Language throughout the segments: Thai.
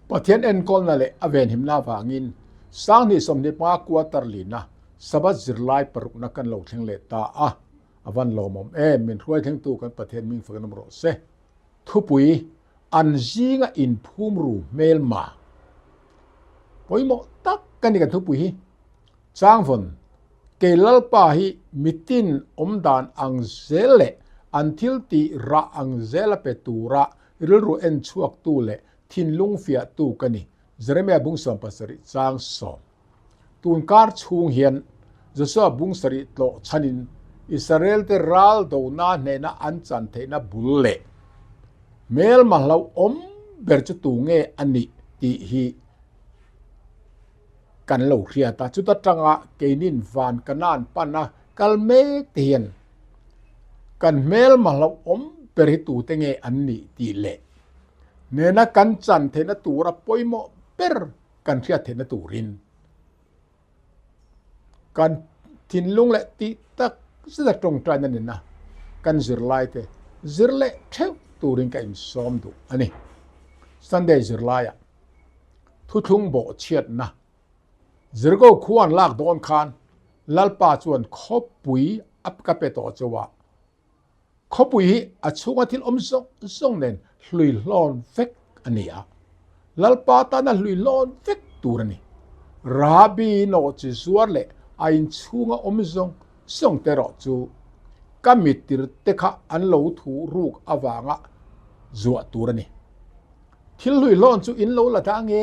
ปะเทียนเอ็นกอลนั่นแหละอเวนหิมนาฟางินสร้างนี่สมนิปากวตรลีนะสบัดจิรไลปรุกนักกันโลกเทงเลตาอวันโลมอมมินรวยเทงตูกันประเทศมิงฝกันนมรเซทุปุยอันจีงอินภูมิรูเมลมาปอยโมตักกันนี่กันทุปุยจางฝนเกลัลปาฮิมิตินอมดานอังเซเลอันทิลติระอังเซลเปตูระริลรูเอ็นชวกตูเลทินลุงเฟียตูกันนี่จระเมียบุงสมปัสริจางสอมตูนการชุงเฮียนจะสอบบุงสริโลชันินอิสราเอลเตรัลโดนาเนนะอันจันเทนะบุลเลเมลมาลาวอมเบรจตูเงอันนี้ตีฮีกันโลเรียตาจุดจังอะเกนินฟานกันนานปันนะกัลเมเตียนกันเมลมาลาวอมเบรตูเตเงอันนี้ตีเลเนนะกันจันเทนะตูระปอยโมเปรกันเรียเทนะตูรินกันทินลุงและตีตักสุดตรงใจนั่นนะกันจิรไลเตจิรเลเทวตูรินกันสอมดูอันนี้สันเดย์จิรไลอะทุทุงโบเชียดนะจิรก็ควรลากโดนคานลัลปาชวนขบปุยอับกะเปโตจวะขบปุยอัชวะทิลอมซงเนนลุยลอนเฟกอันนี้อะลัลปาตานะลุยลอนเฟกตูรนี่ราบีโนจิสวรเลอินชูงอมซงส่งเตรอจูกัมิติรเตคะอันโลทูรูกอวางะจัวตูรนี่ทิลุยลอนจูอินโลละทางเอ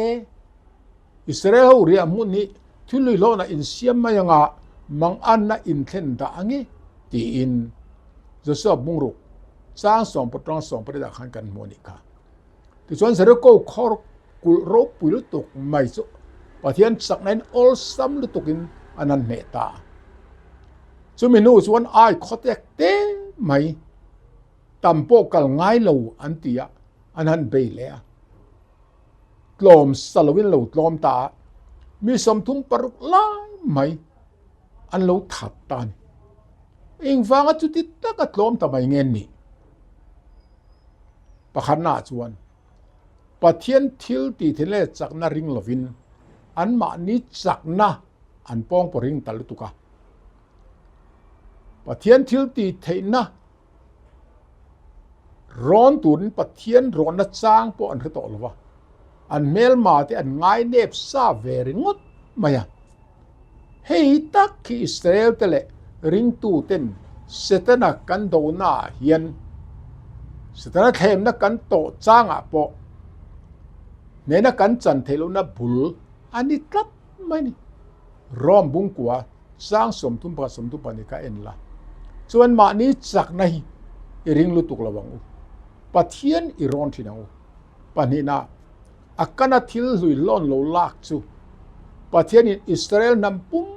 อิสราเอลเรียมุนี่ทิลุยลอนอินเซียมมายังะมังอันนะอินเทนดาอังเอตีอินจะสอบมุงรุกสร้างสองปตรองสองประเดขันกันโมนิกาที่ส่วนเสร็จก็ขอกุลรบปุยลุตุกไม่สุปะเทียนสักนั้นอลซัมลุตุกินอันนั้นเนตาส่วนเมนูส่วนไอคอเตกเต้ไม่ตัมโปกัลง่ายเลวอันตียอันนั้นเบลเล่กลมสลวินเลวกลมตามีสมทุมปรุกลายไม่อันเลวถัดตานอิงฟังจุดที่ตะกัดลมทำไมเงี้ยนี่ปะขันหน้าส่วนปะเทียนทิลตีเทเลจากนาริงลวินอันมานี้จากนาอันป้องปริงตลุตุกะปะเทียนทิลตีเทนะร้อนตุนปะเทียนร้อนนัดจางปออันเตอลวะอันเมลมาที่อันง่ายเนบซาเวริงดมายังเฮตักที่อิสราเอลเตเลริงตูเต็นเสตนักกันโดนาเฮียนเสตนักเทมนักกันโตจางอ่ะปอเนนักกันจันเทลุนับบุลอันนี้กลับไม่นี่รอมบุงกัวสร้างสมทุมผสมทุมปนิกาเอ็นละส่วนมานี้จากไหนริงลุตุกละวังปะเทียนอิรอนที่นาปะนีนาอักกันทิลลุยลอนโลลักจูปะเทียนอิสราเอลนำปุ่ม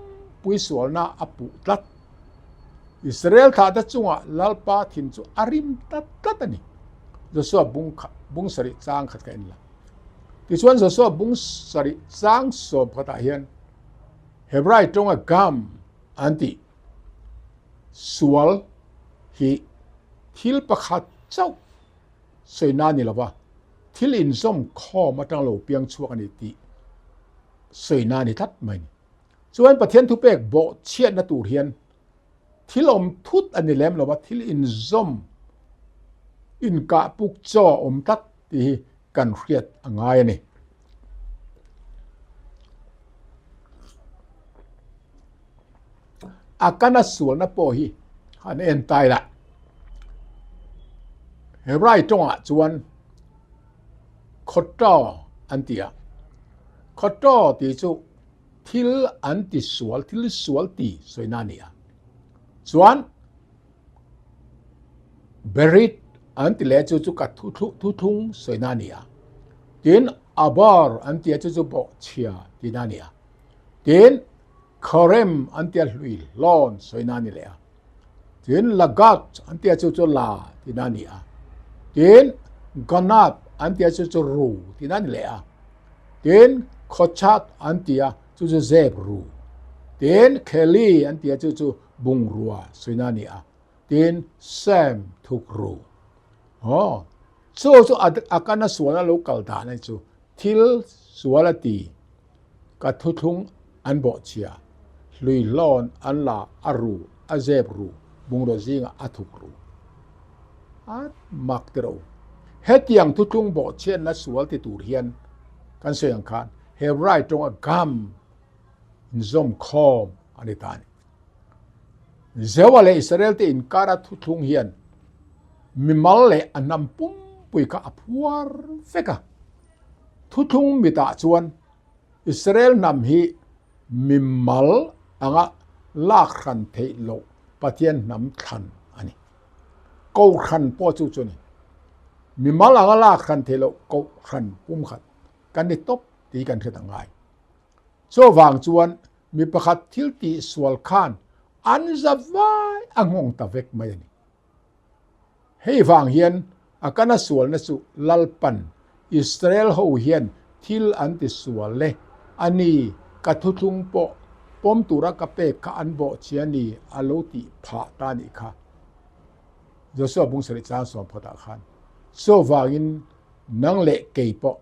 ปุยสวลนาอปุตัดอิสราเอลท่าดัจุงะลัลปาทินจูอาริมตัดนี่จะสวบบุงสริจางขัดกันละที่ส่วนจะสวบบุงสริจางสอบขัดเฮียนเฮบรายตรงกามอันที่สวลฮีทิลประคัดเจ้าสวยนานี่ละวะทิลอินส้มข้อมาตั้งโลเปียงชั่วกันอีตีสวยนานี่ทัดไหมส่วนประเทศทุเปกโบเชียนนตูเฮียนทิลอมทุดอันนี้แหลมละวะทิลอินส้มอินกะปุกจ่ออมทัดที่กันเรียดง่ายนี่อาการน่ะสวนน่ะปอฮีอันเอ็นตายละเฮบรายตรงอ่ะจวนคอตออันเตียคอตอที่จูทิลอันที่สวลทิลสวลตีสวยนานี่อ่ะจวนเบริดอันที่เลจูกัดทุทุงสวยนานี่อ่ะทินอาบาร์อันที่จูบอกเชียที่นานี่อ่ะทินคาเรมอันที่ลุยลอนสวยนานี่เลยอ่ะทินลากัดอันที่จูลาที่นานี่อ่ะทินกานาบอันที่จูรูที่นานี่เลยอ่ะทินขชัดอันที่จูเซบรูทินเคลลี่อันที่จูบุงรัวสวยนานี่อ่ะทินแซมทุกรูอ๋อจูอาการน่ะสวนน่ะลูกกัลดานะจู ทิลสวลตีกะทุทุงอันบ่เชียลุยลอนอันลาอารูอาเจบรูบุงโรซิงอะทุกรูอัดมักเตโรเฮ็ดยังทุทุงบ่เชียนนะสวลติตูเฮียนกันเสียงคานเฮไรตรงกามซอมคอมอันนี้ตานี่เจวะเลอิสราเอลติอินการะทุทุงเฮียนมิมัลเลอันนำปุ่มปุยกะอพวรเฟกะทุทุงมิตาชวนอิสราเอลนำฮีมิมัลอังะลากขันเทโลปะเทียนนำขันอันนี้กูขันปอจูจนี่มิมัลอังะลากขันเทโลกูขันปุ่มขันกันได้ตบตีกันคือต่างไงโซวางจวนมีประคัดทิลตีสวลคานอันจะวายอังงตะเวกไม่นี่ให้วางเฮียนอากันสวลนสุลัลปันอิสราเอลเขาเฮียนทิลอันติสวลเลอันนี้กัทุทุงปอปอมตุระกะเปกะอันบ่เชียนีอโลติผาตานิค่ะโยสบุงสริจางสอมพตะคันโซวางินนังเลเกยปอ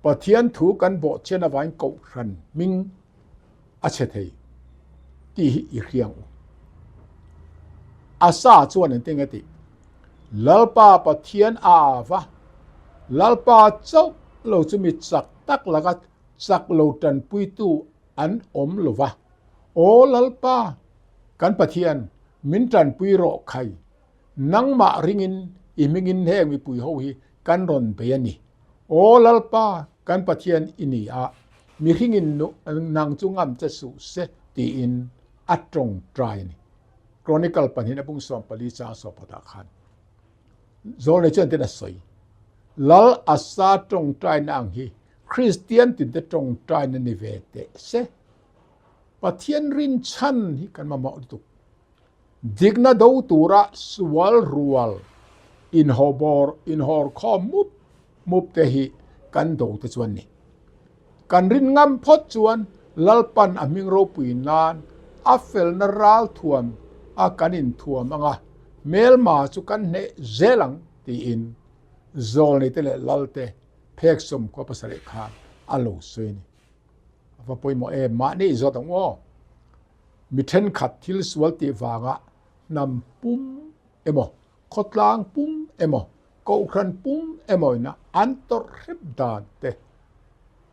ปะเทียนถูกันบ่เชียนวานกรันมิงอาเชเทที่อีเรียงอาซาจวนติงติลัลปาปะเทียนอาวะลัลปาเจ้าเราจะมีจักตักละกะจักเราตันปุยตูอันอมลวะโอลัลปากันปะเทียนมินตันปุยโรไข่นังมาริงินอิมิงินแห้งมีปุยเฮาฮีกันรอนเปียนี่โอลัลปากันปะเทียนอินีอามีริงินนางจุงอัมจะสุเสตีอินอัตรงตรายนี่ครอนิคอลปันหินบุงสอมปลีจาสอบปตาคันโซนในเชิญเตนะสวยลลอาซาตรงตรายนางฮีคริสเตียนติดตรงตรายนิเวศเสปะเทียนรินชันฮีกันมาเหมาะตุกดิกนาดูตูระสวลรัวลอินฮอบอร์อินฮอร์คอมุบเตฮีกันดูตจวนนี่กันรินงำพดจวนลัลปันอามิงโรปุยนานอัฟเฟลนราลทวมอากันอินทวมอ่ะเมลมาสุกันเนเจลังตีอินโซลนี่เตเลลัลเตเพกสมก็ภาษาเรคานอโลสวยนี่ว่าปอยหมอมานี่จอดงวมิเทนขัดทิลสวลตีวางะนำปุ่มโมขดลางปุ่มโมกูครันปุ่มโมนะอันตรริบดานเต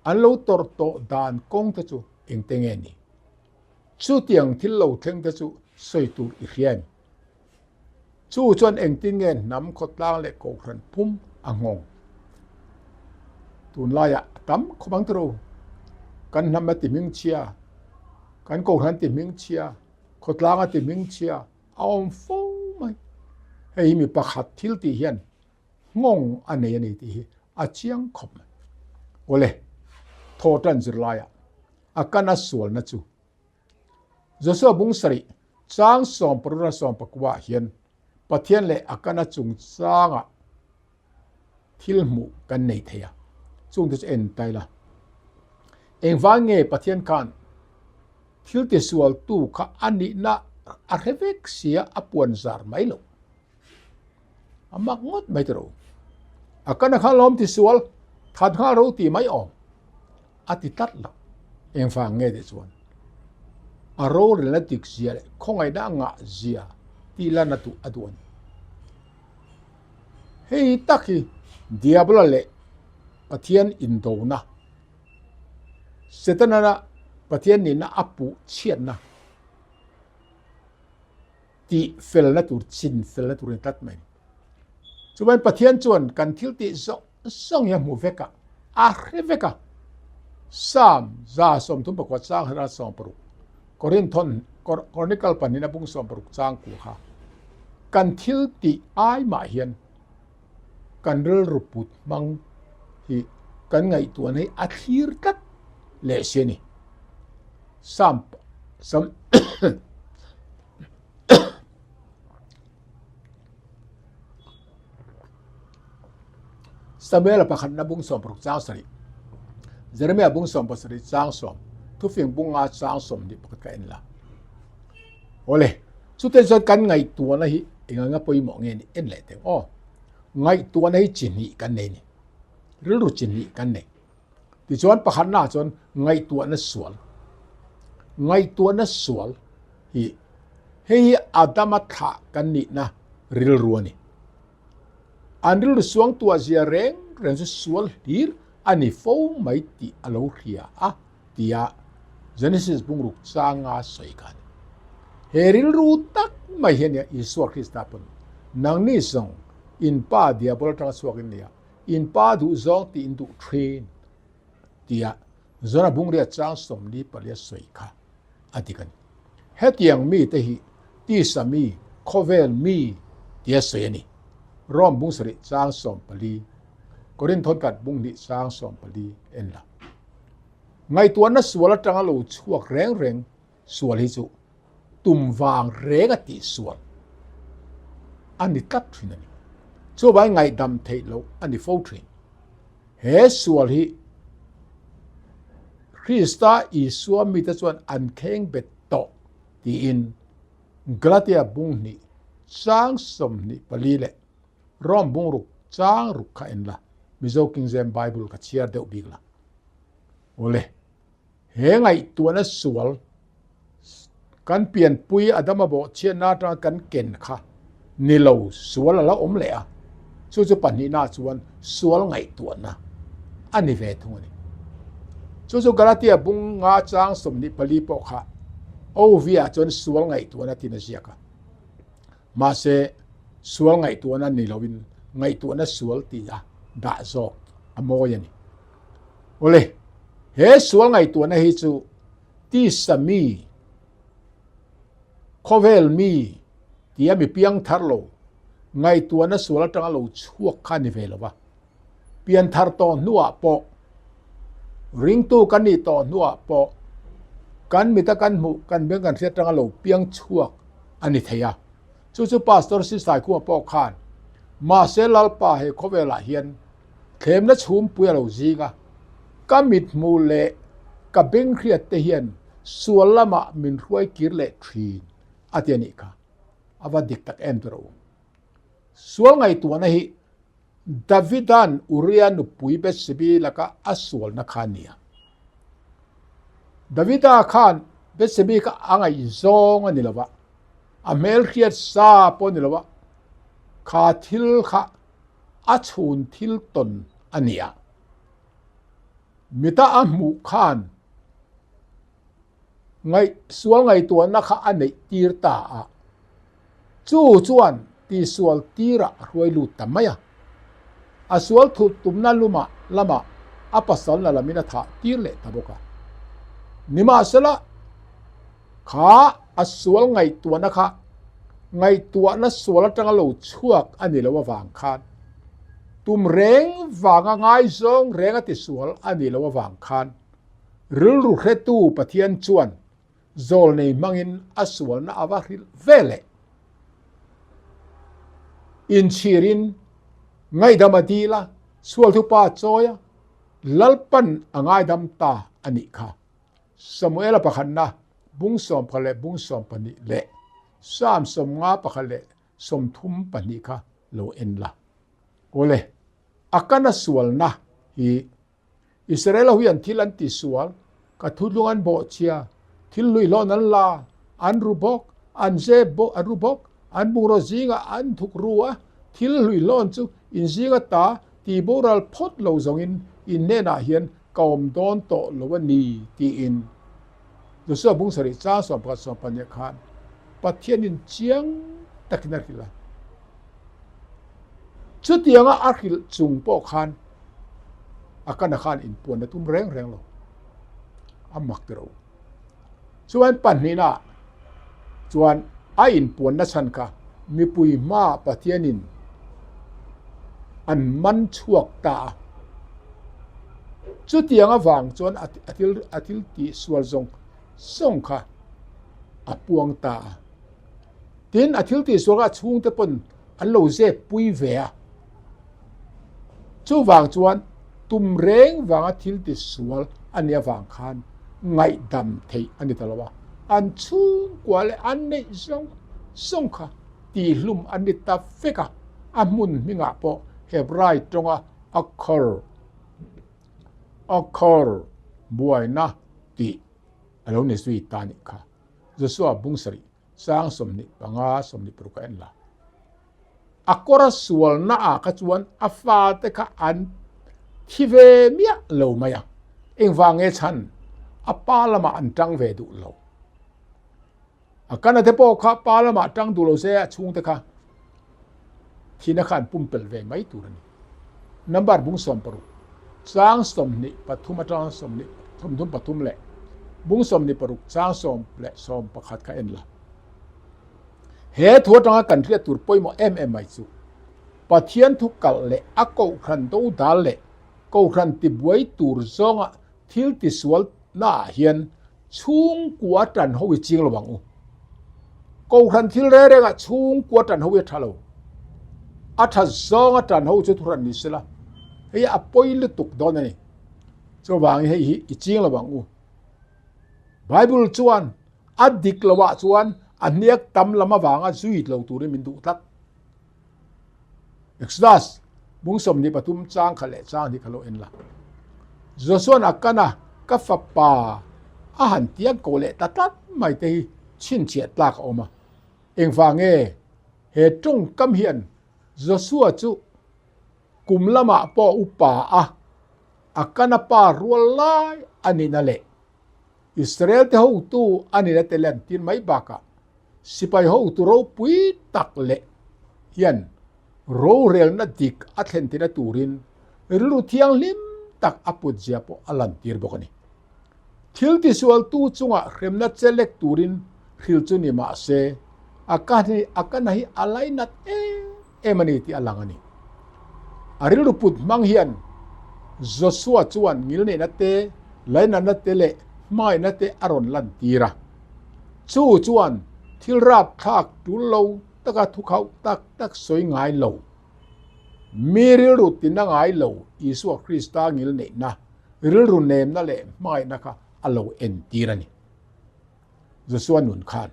อันโลตรโตดานกงตะจูอิงเตงนี่ชูเตียงทิลโลเทงตะจูสวยตูอีเรียนชูจนเองติงเงินนำขดลางและกูครันปุ่มอังงตุนลายะตั้มขบังตรูกันนำมาติมิงเชียกันกูครันติมิงเชียขดลางติมิงเชียเอาฟูไม่ให้มีประคัดทิลตีเฮียนงงอันนี้ตีอาเชียงขบโอเลโทตันจิลายะอาการน่าสวยนะจูจะสวบุงสริจางสอมปรุณสอมปกว่าเฮียนปะเทียนเลอาการน่าจุงจางะทิลมุกันในเทียจุงจะเอ็นไตละเองฟังเงปะเทียนกันทิลติสวลตูข้าอันนี้นะอาเรเวกเสียอปวนซาร์ไม่ลงอามักงดไม่ตรู้อาการน่าข้าล้อมติสวลทัดข้ารู้ตีไม่ออกอาทิตัดละเองฟังเงติสวลอารมณ์เรื่องติกเสียเลยคงไอ้ด่างะเสียตีละนัตุอดวนเฮ้ยตักฮีเดียบลเล่ปะเทียนอินโดนะเสตนานะปะเทียนนี่นะอัปุเชียนนะตีเฟลนัตุชินเฟลนัตุเรนตัดไหมจุบันปะเทียนจวนกันทิลติส่งยังมูเวกะอาเรเวกะสามซาสมทุนประกวดสร้างให้เราสองปรุกอรินทอนกอนิคอลปันนินะบุงสองปรุสร้างกูค่ะกันทิลติไอมาเฮียนกันเรือรูปุดมังที่กันไงตัวนี้อาทิรกัดเลเชนี่สามสมัยเราประคันนับบุงสมปรุกจ้างสริเจริญบุงสมปสริจ้างสมทุกสิ่งบุงอาจ้างสมดิประคันละโอเลสุดท้ายจะกันไงตัวนี้เองงั้นไปมองเงี้ยเอ็นเลยแต่อ๋อไงตัวนี้จีนี่กันเนี่ย ril ru chin hi kan ne ti chuan pakhat na chuan ngai tua na sual hi hei adama tha kan ni na ril ru ni an ril suang tua zia reng su sual hir ani fo mai ti alo ria a tia Genesis bung ruk changa soi kan heril ru tak mai hen ya Isu Krista pun nang ni song in pa dia bol tang suak in ya in pa du zong ti in du train tia zona bung ria chang som ni palia soi kha atikan hetiang mi te hi ti sami khovel mi tia soi ni rom bung sari chang som pali korin thon kat bung ni chang som pali en la ngai tuan na sual atanga lo chuak reng sual hi chu tum wang reng ati sual ani tat thin ani chu bai ngai dam thei lo ani fo thin he sual hi Krista Isu mi ta chuan an kheng bet to ti in Galatia bung ni chang som ni pali le rom bung ruk chang ruk kha en la Mizo King James Bible ka chiar deuh bik la ole he ngai tuan na sual kan pian pui adama bo chian na ta kan ken kha ni lo sual la om le a chu pan ni na chuan sual ngai tuan na ani ve thung ni chu Galatia bung nga chang som ni pali po kha o via chuan sual ngai tuan na tin sia ka ma se sual ngai tuan na ni lovin ngai tuan na sual ti ya da zo amoya ni ole he sual ngai tuan na hi chu ti sami khovel mi tia mi piang thar lo ngai tuan na sual tang lo chuak kha ni ve lo wa pian thar to nuwa po ring tu kan ni to nuwa po kan mi ta kan mu kan beng kan sia tang lo piang chuak ani theya chu pastor si sai ku po khan ma se lal pa he khovela hian khem na chhum puya lo zinga kamit mu le ka beng khriat te hian sual lama min ruai kir le thri atiani kha awa dik tak em tro sual ngai tu na hi Davidan Uriah nu pui be sibi laka aswal na khania Davida khan be sibi ka angai zong ani lawa amel khiat sa po ni lawa kha thil kha achun thil ton ania mita amu khan ngai sual ngai tu na kha anei tir ta a chu chuan ti sual tira roi lu tamaya aswal thu tumna lama apasal na lamina tha tir le taboka nima sala kha aswal ngai tu na kha ngai tu na sual tanga lo chuak ani lo wang khan tum reng wanga ngai zong renga ti sual ani lo wang khan rul ru khetu pathian chuan zol nei mangin aswal na awa ril vele in chirin ngai damadila sual thu pa choya lalpan angai dam ta ani kha Samuel pakhanna bung som phale bung som pani le sam som nga pakhale som thum pani kha lo en la ole akana sual na hi Israel huian thilan ti sual ka thulungan bo chia thil lui lo nan la an rubok an je bo an rubok an buro zinga an thuk ruwa thil lui lon chu in zinga ta ti boral phot lo zongin in ne na hian kaum don to lowani ti in do so bung sari cha so pa so panya khan pathian in chiang takina khila chu tianga akhil chung po khan akana khan in pon na tum reng lo amak tero chuan pan ni na chuan a in pon na chan ka mi pui ma pathian in an man chuak ta chu tianga wang chuan atil ti sual zong song kha apuang ta tin athil ti sual ga chung te pon an lo je pui ve a chu wang chuan tum reng wang athil ti sual ania wang khan ngai dam thei ani talawa an chung kwale an nei zong song kha ti hlum ani ta feka amun minga po Hebrai tonga akhar occur buai na ti alo ni sui tani kha Joshua bungsari sang somni panga somni prukain la akora sual na a ka chuan afa te kha an thive mia lo maya engwange chan apalama antang ve du lo akana te po kha palama tang du lo se chung te kha thina khan pumpel ve mai turani number bung som paru sang somni pathuma tang somni thumdum pathum le bung somni paru sang som le som pakhat ka en la he thotanga kan thria tur poimo mai chu pathian thu kal le ako khan do dal le ko khan ti buai tur zonga thil ti sual na hian chung kwa tan ho wi ching lawang u ko khan thil re re ga chung kwa tan ho wi thalo atha zonga tan ho chu thuran ni sila he a poil tuk don ni so wang he hi ching lawang u bible chuan adik lawa chuan aniak tam lama wanga zuit lo turin min du tak exodus bungsom ni patum chang khale chang ni khalo en la joshua akana ka fa pa a han tiang ko le tatat mai te chin chiat lak oma eng wange he tung kam hian joshua chu kumlama po upa a akana pa rual lai ani na le israel te ho tu ani na te len tin mai baka sipai ho tu ro pui tak le hian ro rel na dik athentina turin ru thiang lim tak aput jiapo alan tir bokani thil ti sual tu chunga remna chelek turin khil chuni ma se akani hi alainat emani ti alangani arilu put mang hian joshua chuan ngilne na te laina na te le mai na te aron lan tira chu chuan thil rap thak tu lo taka thu khau tak soi ngai lo miril ru tin na ngai lo isu krista ngil ne na ril ru nem na le mai na ka alo en tirani joshua nun khan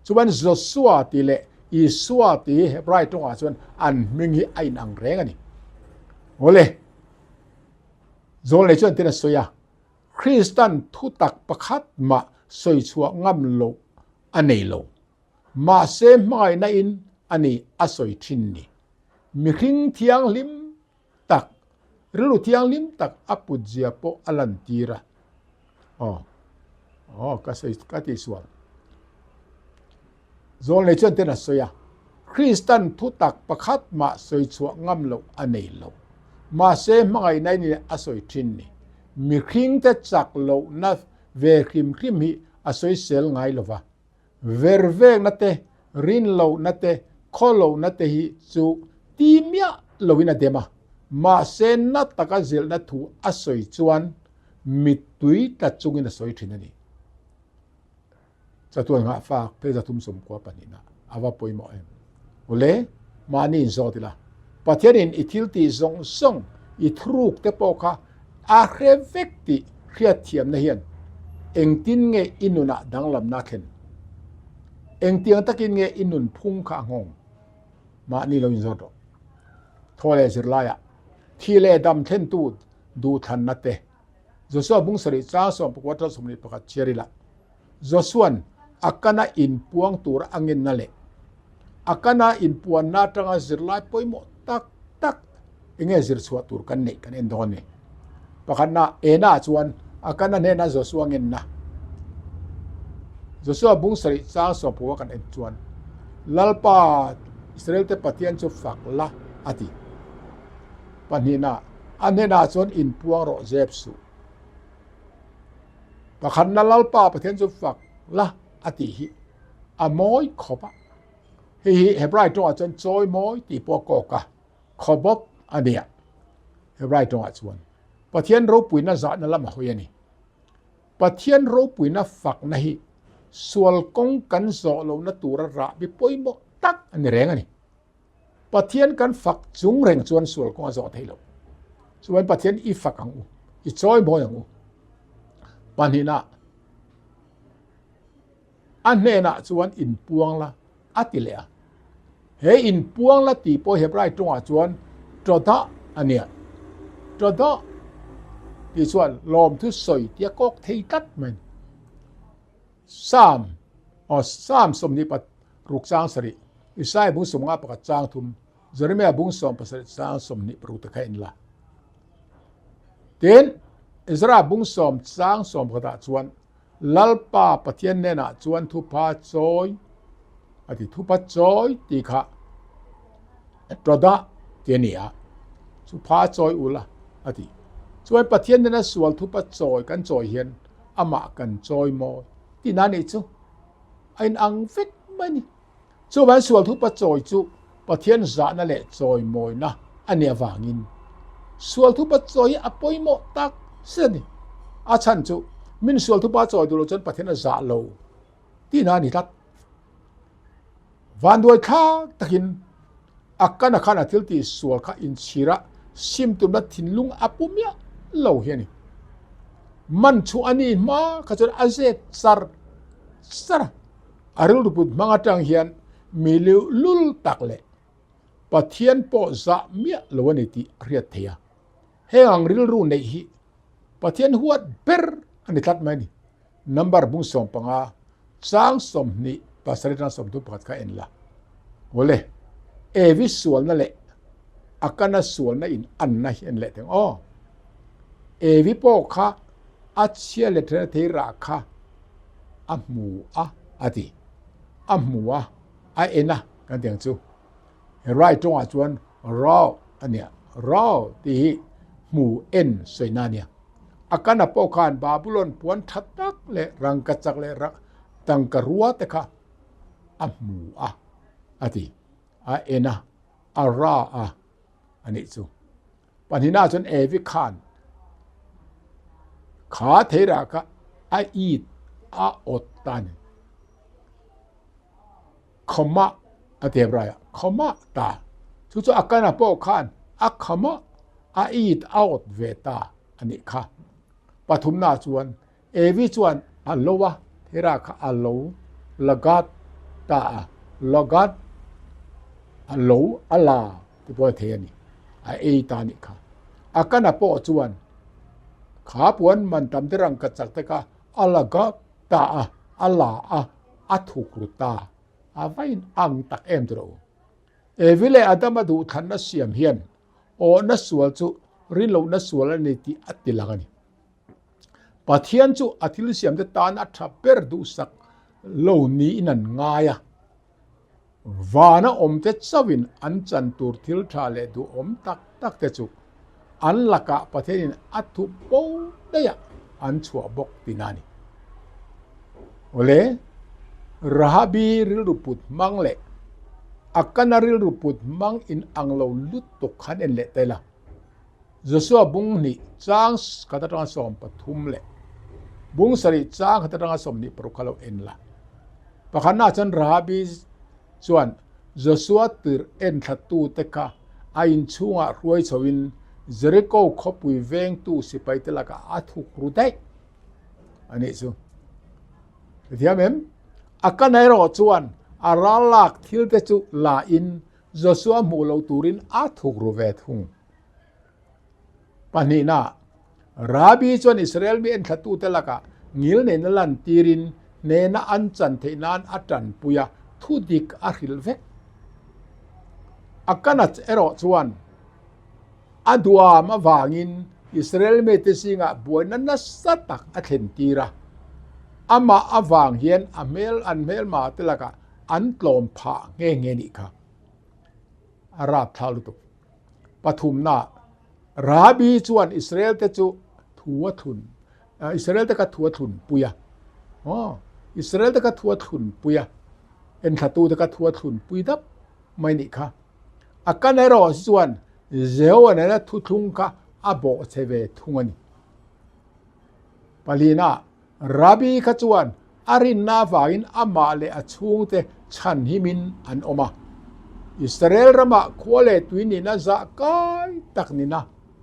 chuan joshua ti le isua ti hebrai tonga chuan an mingi ain ang reng ani ole zol le chuan tin soya kristan thu tak pakhat ma soi chua ngam lo anei lo ma se mai na in ani asoi thin ni mi khing thiang lim tak rilu thiang lim tak aput zia po alan tira ka sei ka ti sual zon le chen ten asoya kristan thu tak pakhat ma soi chua ngam lo anei lo ma se mai na ni asoi thin ni mi khing te chak lo na ve khim hi asoi sel ngai lova verveng na te rin lo na te kholo na te hi chu timia loina dema ma sen na taka zel na thu asoi chuan mitui ta chungin asoi thinani chatuan nga fa pe za tum som kwa panina awa poimo em ole mani zotila pathianin ithilti zong song I thruk te poka a hrevekti khiathiam na hian engtin nge inuna danglam na khen engtiang takin nge inun phung kha ngong ma ni lo inzoto thole zirlaya thile dam then tu du than na te joshua bungsari cha som pkwata somni pakhat cherila joshuan akana in puang tur angin na le akana in puan na tanga zirlai poimo tak inge zir suwa tur kan nei kan endon ni pakhanna ena chuan akana ne na joshua ngin na joshua bungsari cha som puwa kan en chuan lalpa israel te pathian chu fak la ati panina anena chuan in puang ro jepsu pakhanna lalpa pathian chu fak la ati hi amoi khopa hi hebrai to chuan choi moi ti po ko ka khobop ania hebrai to chuan pathian ro puina za na lama hoyani pathian ro puina fak na hi sual kong kan zo lo na tura ra bi poimo tak ani reng ani pathian kan fak chung reng chuan sual kong zo thailo chuan pathian I fak ang u I choi moi ang u panina anena chuan in puang la atilea he in puang la ti po hebrai tonga chuan toda ania toda ที่ส่วนลมทุสอยเตียกอกเทตัดมัน3สมนิปัตรุกจางสริอิสายบุงสมงาปะจางทุมจริเมียบุงสมปสริจางสมนิปรุตะไคอินละเต็นอิสราบุงสมจางสมกระดาจวนลัลปาปะเทียนเนนะจวนทุพาจอยอติทุพาจอยติคะตรดาเตเนียทุพาจอยอุละอติจวนปะเทียนเนนะสวลทุพาจอยกันจอยเฮียนอมะกันจอยมอยที่นั่นนี่จูไอ้อังฟิกมันนี่จูวันสวลทุพาจอยจูปะเทียนจานั่นแหละจอยมอยนะอันเนี้ยวางินสวลทุพาจอยอปอยโมตักเส้นนี่อาชันจูมินสวลทุพาจอยดูโลจนปะเทียนจาโลที่นั่นนี่ทัดวันด้วยข้าตะกินอักกันขันอาทิตย์ที่สวลข้าอินชีระซิมตุมนัดทินลุงอปุมยะโลเฮียนี่มันชูอันนี้มาขจรอาเซสร์อารุลปุดมังตังเฮียนมีลุลตักเล่ปะเทียนปอซะเมียลวันนี้เรียดเทียเฮงังริลรูในฮีปะเทียนหัวเบร์อันนี้ทัดไหมนี่นัมเบอร์บุงสมปังอาจางสมนี่ภาษาไทยสมทุปัดข้าเอ็นละโอเลเอวิสวลนั่นแหละอาการน่ะสวลนั่นอินอันนั่นเอ็นแหละถึงอ๋อเอวิโปข้าอาเชียเลเทเทราข้าอัมมูอาติอัมมูอาเอ็นนะกันเดียงจูไรตรงจวนรออันเนี้ยรอที่หมู่เอ็นสวยนาเนี่ยอาการน่ะปกานบาบิโลนปวนทัดตักเลรังกัจจักเลรักตังกรัวเตคะอัมมูอาติอาเอ็นนะอาราอันนี้จูปัญหาจนเอวิคานขาเทรากะอาอีดอาอดตานขมะอาเทบรายขมะตาชุดอาการน่ะปกานอาขมะอาอีดอาอดเวตาอันนี้ค่ะปฐุมนาจวนเอวิจวนอัลโลวะเทราคะอัลโลละกัดตาละกัดอัลโลอัลลาที่พอเทนี่เอตานี่ค่ะอาการน่ะปอจวนขาปวนมันตำที่รังกัจจักตะกะอัลละกัดตาอัลลาอัทุกรุตาไว้อังตักเอ็มตรอเอวิเลอดามาดูทันนัสเสียมเฮียนโอนัสสวลจุริโลนัสสวลนี่ที่อัติลักนี่ปะเทียนจุอัติลเสียมเตตานัทเปรดูสักโลนี้นันงายาวานะอมเตจวินอันจันตูร์ทิลทาเลดูอมตักเตจุอันลักะปะเทียนอัตุโปเดียอันชัวบกตินานี่โอเลราฮบีริลรุปุดมังเลอักกันริลรุปุดมังอินอังโลลุตตกขันเอ็นเลเตละจสัวบุงนี่จางขัดรังสมปฐุมเลบุงสริจางขัดรังสมนี่ปรุขลเอ็นละปะขันนาจันราฮบีส่วนจสัวติรเอ็นทัดตูเตคะอาอินชุงะรวยชวินเจริโกขบุยเวงตูสิไปเตละกะอัทุกรุได้อันนี้ซูเทียมเอ็มอาการในรอจวนอาราลักทิลเตจุลาอินจสัวมูลตูรินอัทุกรุเวทุงปานีนาราบีจวนอิสราเอลมีเอ็นทัดตูเตละกะงิลเนนลันตีรินเนนอันจันเทนานอัตันปุยาทุดิกอาริลเวกอาการนัดเอรอจวนอดัวมาวางินอิสราเอลเมติสิงะบวยนันนัสตักอัเทนตีระอามาอวางเฮียนอเมลอันเมลมาเตละกะอันตลอมผาเงนี่ค่ะอาราบทาลุตุปฐุมนาราบีจวนอิสราเอลเตจุทัวทุนอิสราเอลเตกะทัวทุนปุยะอิสราเอลเตกะทัวทุนปุยะเอ็นทัตูเตกะทัวทุนปุยดับไม่นี่ค่ะอาการในรอจวนเจ้าเนี่ยนะทุงค่ะอาโบเซเวทุงนี่ปาลีนาราบีขจวนอารินนาฟาอินอามาเลอชุงเตชันฮิมินอันอมาอิสราเอลรมาควเลตุยนินะจะกายตักนินะ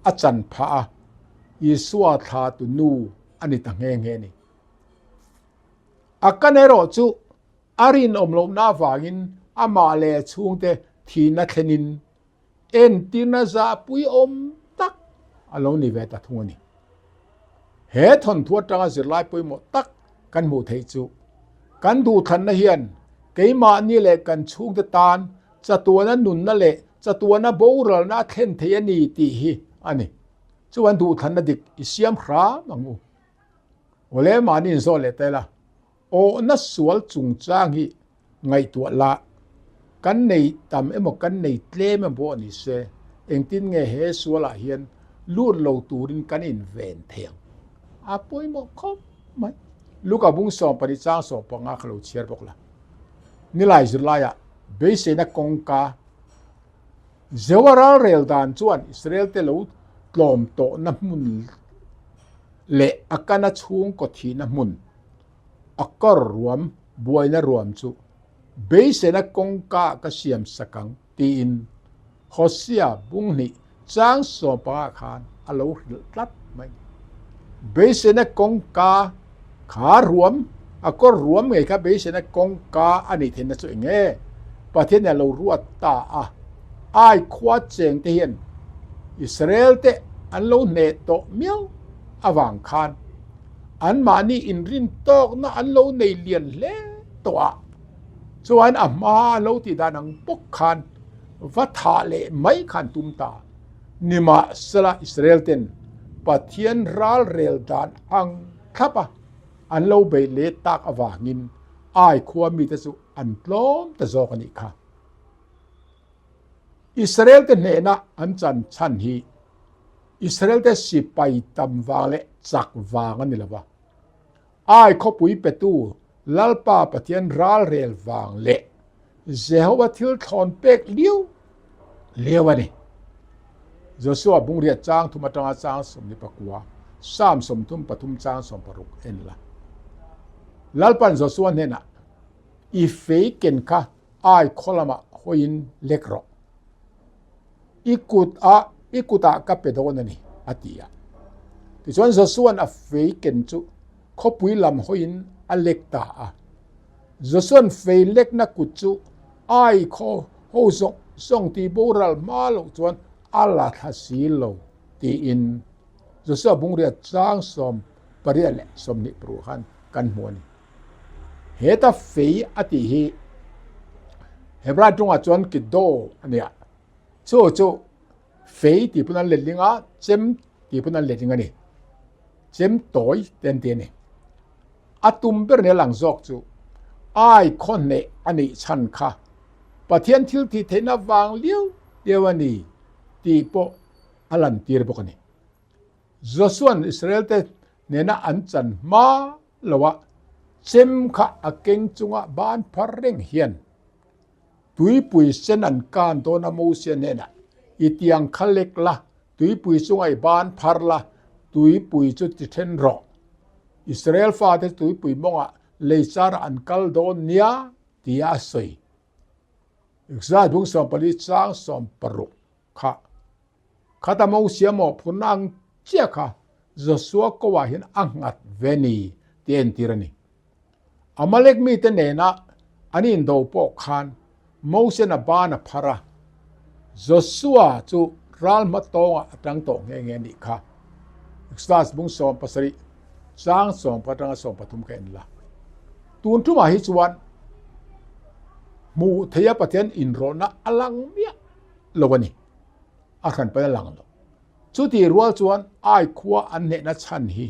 อาจันพาอิสวาธาตุนูอันนี้ตั้งเงนี่อาการในรอจูอารินอมลมนาฟาอินอามาเลอชุงเตทีนัทนินเอ็นตินะจะปุยอมตักอลงนิเวตทุงนี่ เหทนทั่วจังสิไลปุยหมดตักกันหมู่เทจูกันดูทันนะเฮียนเกยมานี่แหละกันชุงตะตานจะตัวนั้นหนุนนั่นแหละจะตัวนั้นโบราณนะเทนเทียนีตีฮีอันนี้จวนดูทันนะดิกอิเสียมครามังอูโอเลมานี่โซเลเตละโอนัสสวลจุงจางฮีไงตัวละกันในตำเอ็มกันในเตลมบ่นี่เซเองตินไงเฮสวละเฮียนลูดโลตูรินกันอินเวนเทียงอาป่วยหมกครบไหมลูกกับบุ้งสองปฏิจางสองปงอาขลุ่เชียร์บอกละนี่หลายจุดหลายเบสเนกงกาเจวาราเรลดานจวนอิสราเอลเตลูกลมโตน้ำมุนเละอาการนัช่วงกดทีน้ำมุนอักก็รวมบวยน่ารวมจุเบสเนกงกากระเสียมสกังตีนฮอสเซียบุ้งนี่จางสองปงอาคารอโลลัดไหมเบสเนกงกาขารวมก็รวมไงครับเบสเนกงกาอันนี้เห็นนะสุดเงี้ยประเทศเนี่ยเรารู้ตาไอ้ควาเจงเทียนอิสราเอลเตอันเราเนโตเมียวอวังคานอันมานี่อินรินโตกนะอันเราในเลียนเล่ตัวส่วนอามาเราที่ด้านังปกคานวัฏาเล่ไม่ขันตุมตานิมาสละอิสราเอลเตนประเทศรัลเรลดานอังครับอันเราไปเลตักอวางินไอ้ความีแต่สุอันปลอมแต่จอกันอีกค่ะอิสราเอลเตเนนะอันจันชันฮีอิสราเอลเตสิไปตำวางและจักวางกันนี่ละวะไอ้ข้อปุยเปตูลัลปาปะเทียนรัลเรลวางเละเจ้าว่าทิลทอนเป็กเลี้ยววันนี้จะสวบบุงเรียจางทุมาตางจางสมนิปกัวสามสมทุมปทุมจางสมปรุกเอ็นละลัลปันจะสวนเนี่ยนะอีเฟยเกินค่ะไอ้คนละมาหอยนเล็กรออีกุตากับเป็ดโอนนี่อติยาที่ส่วนส่วนอเฟยเกินจุขบุยลำหอยนอเล็กตาส่วนเฟยเล็กนักกุจุไอ้ข้อหูส่งที่โบราณมาลงส่วนอัลลาทัศิโลที่อินส่วนบุงเรียจางสมปริยเละสมนิปรุหันกันหัวนี่เหตุเฟยอติฮีเฮบราจงอาจวนกิดโดอันเนี้ยโจเฟยที่พูนันเล็ดลิงอ่ะเจมที่พูนันเล็ดลิงอันนี้เจมโตยเต็นนี่อาตุมเปอร์เนี่ยหลังจอกจูไอ้คนเนี่ยอันนี้ฉันค่ะประเทศที่เทนวางเลี้ยววันนี้ที่พออัลลันตีร์บอกนี่ส่วนอิสราเอลเนี่ยนะอันจันมาละวะเจมค่ะอาเก่งจุงอ่ะบ้านพระเร่งเฮียนตุยปุยเซนันการโดนมูเซียนเนี่ยนะอีเตียงขเล็กละตุยปุยจุงไอ้บ้านพระละตุยปุยจุดที่เทนรออิสราเอลฟาเตตุยปุยมองอ่ะเลยซาร์อันกัลโดเนียที่อาศัยอีกซาดุงสมปริจางสมปรุค่ะข้าตามองเสียหมอพูนังเจ้าค่ะจะสวกว่าเห็นอังอัดเวนีเตียนทีระนี่อามาเล็กมีแต่เนนะอันนี้ดูปกคานมูเซนบานพาระจะสวจูรัลมาโตงตังโตงเงี้ยนี่ค่ะสตาร์สบุงสมปัสริจางสมปตังสมปทุมกันละตูนทุมาฮิจวันมูเทียปเทียนอินโรนะอลังเมียลวันนี้อาคันไปหลังแล้วจุดที่รัวจวนไอ้ขวาอันเนนะชันฮี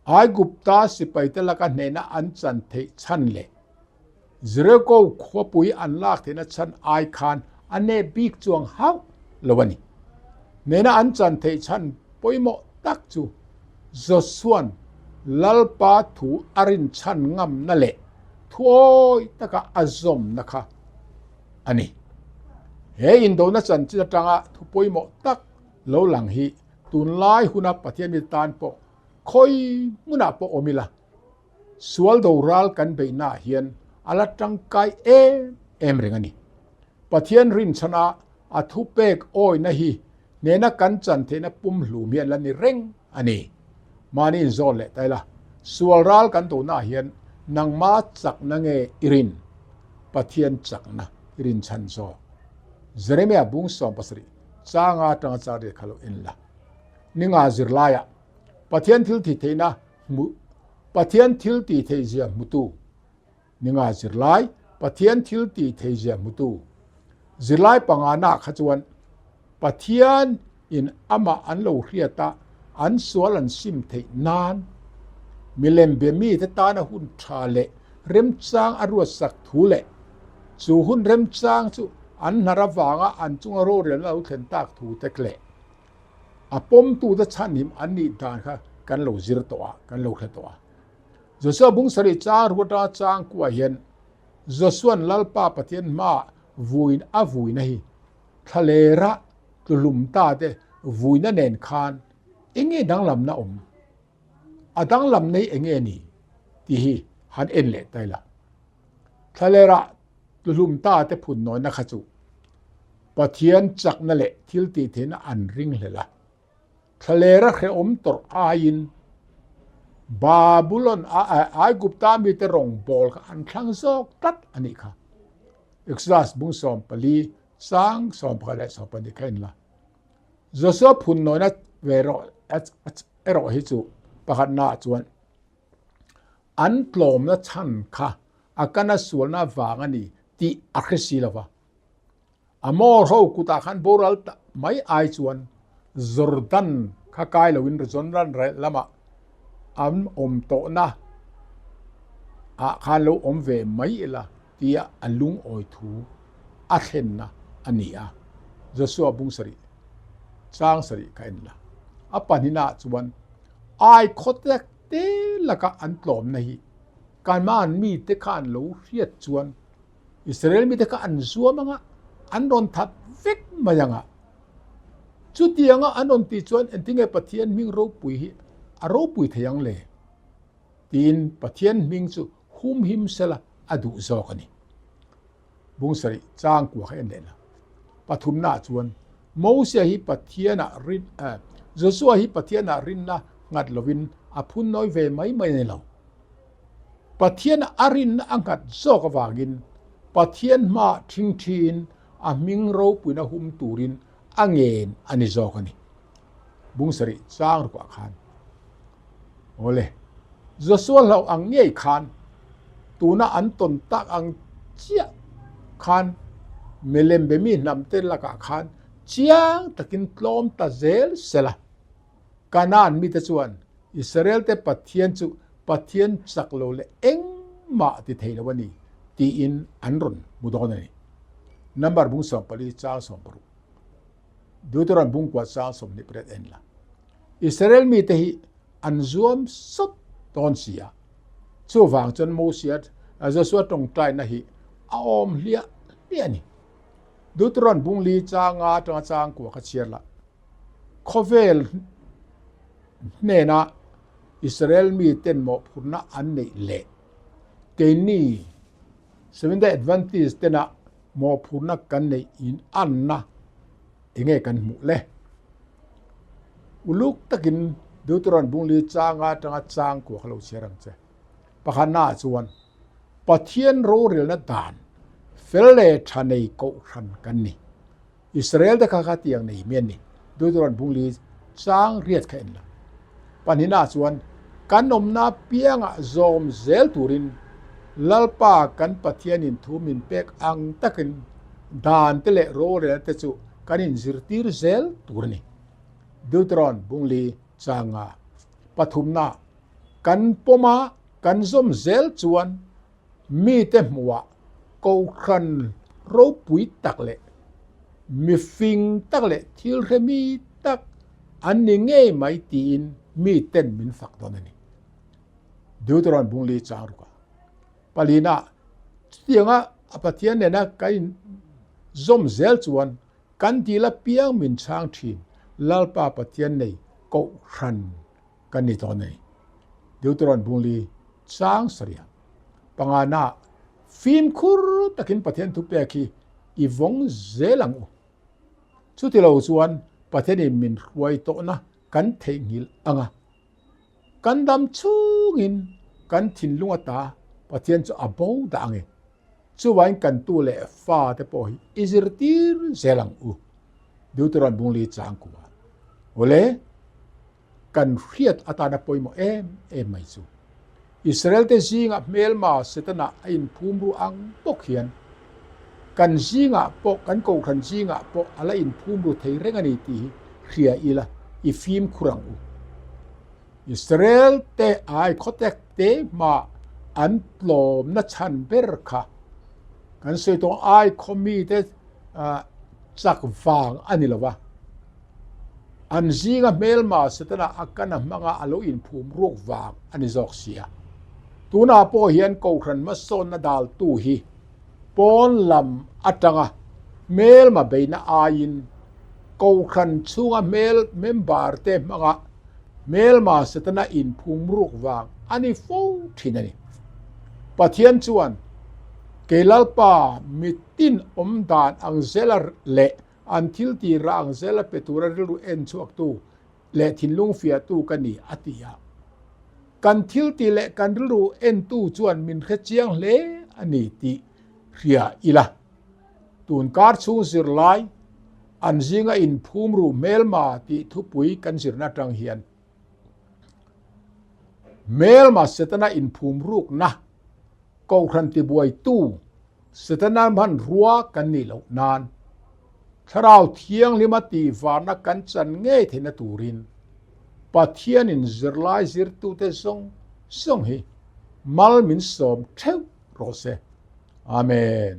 ไอ้กุปตาสิไปแต่ละกันเนนะอันจันเทชันเล่จเรโกขวปุยอันลากเทนะชันไอ้คานอันเนบิกจวงเฮาลวันนี้เนนะอันจันเทชันปุยโมตักจูจส่วนลัลปาถูอรินชันงำนั่นแหละทวยตะกะอาซอมนะคะอันนี้เฮอินโดนัสันจิตตังะทุปุยโมตักโลหลังฮีตุนไลหุนับปะเทียนมิตานปอคอยมุนับปอโอมิลาสวลโดรัลกันเบน่าเฮียนอาลัตังไกเอมเรงนี้ปะเทียนรินชนะอาทุเปกโอยนะฮีเนนักกันจันเทนะปุ่มหลูเมียนละนี่เร่งอันนี้มานี่โซเลไตละสวลรัลกันตัวน่าเฮียนนางมาจักนางอิรินปะเทียนจักนะอิรินชันโซเจเรเมียบุงสอมปัสริจางาตังจาริขลุอินละนิงาจิรลายะป pathian thil thi theina mu pathian thil ti theizia mutu ninga zirlai pathian thil ti theizia mutu zirlai pangana khachuan pathian in ama an lo hriata an sual an sim thei nan milem be mi te ta na hun thale rem chang arua sak thule chu hun rem chang chu an narawanga an chunga ro rel lo thlen tak thu tekle apom tu da chanim an ni dan kha kan lo zir to a kan lo khla to a joshua bung sari char huta chang kwa hian joshua lalpa pathian ma vuin a vuin hi thalera tulum ta te vuina nen khan enge danglam na adang lam nei enge ni ti hi han en le taila thalera tulum ta te phun noi na khachu pathian chak na le thil ti thena an ring hlela thalera khe tor ain babylon ai gupta mi te rong bol ka an thlang zok tat ani kha exodus bung som pali sang som phale so pani khain la joshua phun noi na vero ero hi chu pakhat na chuan an tlom na chan kha akana sulna wangani ti akhisi lawa amor ho kuta khan boral mai ai chuan jordan kha kai lowin zonran re lama am to na a khan lo ve mai ela tia alung oi thu a khen na ania joshua bung sari chang sari kain la apanina chuan ai khotek te laka an tlom na hi kan man mi te khan lo riat chuan israel mi te ka an zuamanga an ron that vek mayanga chutianga anon ti chuan entinge pathian ming ro pui hi aro pui theyang le tin pathian ming chu hum him sela adu zokani bung sari chang ku kha en le pathum na chuan Moses hi pathiana rin Joshua hi pathiana rin na ngat lovin aphun noi ve mai nei lo pathian arin angat zok awangin pathian ma thing a ming ro puina hum turin angen ani zokani bungsari chang kwa khan ole Joshua lo ang ngei khan tuna an ton tak ang chia khan melem be mi namte laka khan chiang takin tlom ta zel sela kanan mi te chuan israel te pathian chu pathian chaklo le eng ma ti theilawani ti in anron mudonani number bung som pali cha som paru deuteron bung kwa cha som ni pret enla israel mi te hi anzuam sot ton sia chu wang chon mosiat Joshua tong tai na hi aom lia ni deuteron bung li cha nga chang ko kha chiarla khovel nena Israel mi ten mo phurna an nei le keini seven day advantage tena mo phurna kan nei in anna enge kan mu le uluk takin deuteron bungli changa tanga chang ko khalo cherang che pakhana chuan pathian ro rel na dan felle thanei ko khan kan ni Israel da kha tiang nei men ni deuteron bungli chang riat khain la panina chuan kanom na pianga zom zel turin lalpa kan pathianin thumin pek ang takin dan tele ro re te chu kanin zirtir zel turni deuteron bungli changa pathumna kan poma kan zom zel chuan mi te muwa ko khan ro pui takle mi fing takle thil remi tak an ni nge mai tin mi ten min fak donani deuteron bungli charuka palina tianga apathian ne na kain zom zel chuan kan tila piang min chang thin lalpa pathian nei ko khan kan ni tonai deuteron bungli chang saria pangana fim khur takin pathian thu pe khi ivong zelang chutilo chuan pathian min ruai to na kan thengil anga kan dam chungin kan thinlunga ta pathian chu abo da ange chuwain kan tu le fa te po hi izirtir zelang deuteron bungli chang kuwa ole กันเรียดอาตานาปอยโมเอ็มไม่จูอิสราเอลเตจิงะเมลมาเสตนะอินภูมิรูอังปกเขียนกันจิงะปกกันโกขันจิงะปกอะไรอินภูมิรูเทเรงอันนี้ตีเรียอีละอีฟิมครังอุอิสราเอลเตไอคอเตกเตมาอันปลอมนัชันเบรคากันเสตองไอคอมีเตจักฟางอันนี้ละวะอันจิงะเมลมาเสตนะอากันมังอาโลอินภูมิรูวางอันนี้จอกเสียตูนาโปเฮียนโกขันมาโซนนาดาลตูฮีปอนลำอัตังะเมลมาเบนอายินโกขันชูงะเมมบาร์เตมังะเมลมาสตนาอินภูมิรูกวางอันนี้ฟูที่นั่นนี่ปะเทียนชวนเกลัลปามิตินอมดานอังเซลเละอันทิลตีระอังเซลเปตูระรูเอ็นชวกตูเละทินลุงเฟียตูกันนี่อติยากันทิลตีเละกันรูเอ็นตูชวนมินเขเจียงเละอันนี้ติเรียอีละตูนการชูสิรไลอันจิงอินภูมิรูเมลมาติทุปุยกันสิรนาจังเฮียนเมลมาเสตนาอินภูมิรูกนะก็ครันติบวยตู้เสตนามันรัวกันนี่แล้วนานถ้าเราเที่ยงลิมาตีฟานักกันจันเงยเทนตูรินปะเทียนินจิรไลจิรตูเตซงฮีมัลมินสมเทวโรเซอาเมน